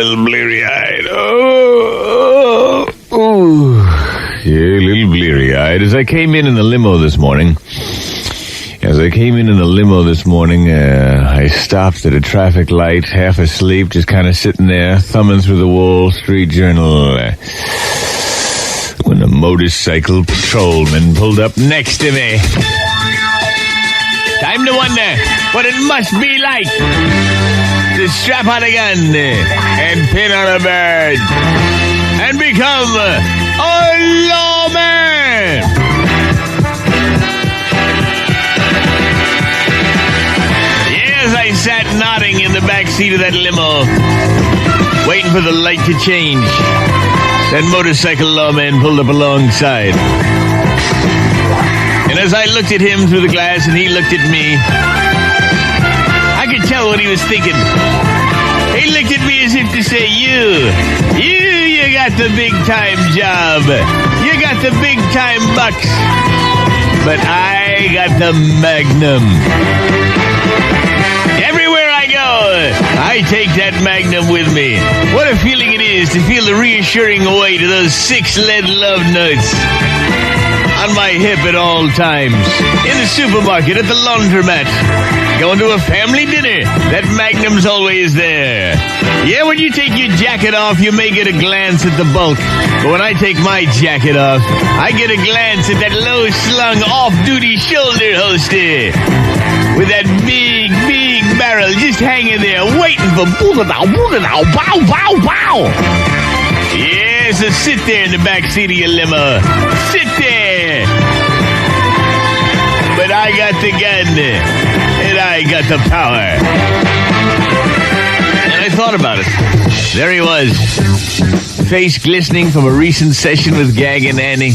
little bleary-eyed. Yeah, a little bleary-eyed. As I came in the limo this morning, I stopped at a traffic light, half asleep, just kind of sitting there, thumbing through the Wall Street Journal, when a motorcycle patrolman pulled up next to me. Time to wonder what it must be like to strap on a gun and pin on a bird and become a lawman. Yes, I sat nodding in the back seat of that limo, waiting for the light to change. That motorcycle lawman pulled up alongside. And as I looked at him through the glass and he looked at me, I could tell what he was thinking. He looked at me as if to say, you got the big-time job. You got the big-time bucks. But I got the Magnum. Everywhere I go, I take that Magnum with me. What a feeling it is to feel the reassuring weight of those 6 lead love notes on my hip at all times. In the supermarket, at the laundromat, going to a family dinner, that Magnum's always there. Yeah, when you take your jacket off, you may get a glance at the bulk. But when I take my jacket off, I get a glance at that low-slung, off-duty shoulder holster with that big barrel just hanging there, waiting for bow. Yeah, so sit there in the back seat of your limo. Sit there. But I got the gun, and I got the power. And I thought about it. There he was, face glistening from a recent session with Gag and Annie.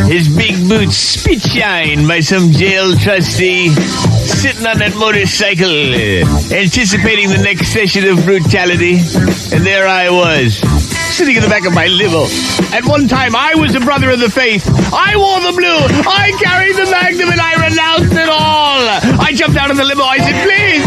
His big boots spit-shined by some jail trustee, sitting on that motorcycle, anticipating the next session of brutality. And there I was, sitting in the back of my limo. At one time, I was a brother of the faith. I wore the blue. I carried the Magnum, and I renounced it all. I jumped out of the limo. I said, please,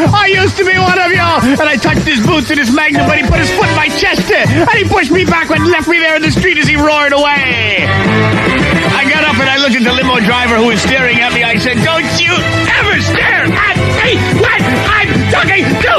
I used to be one of you. And I touched his boots and his Magnum, but he put his foot in my chest, and he pushed me backward and left me there in the street as he roared away. I got up and I looked at the limo driver who was staring at me. I said, don't you ever stare at me when I'm talking to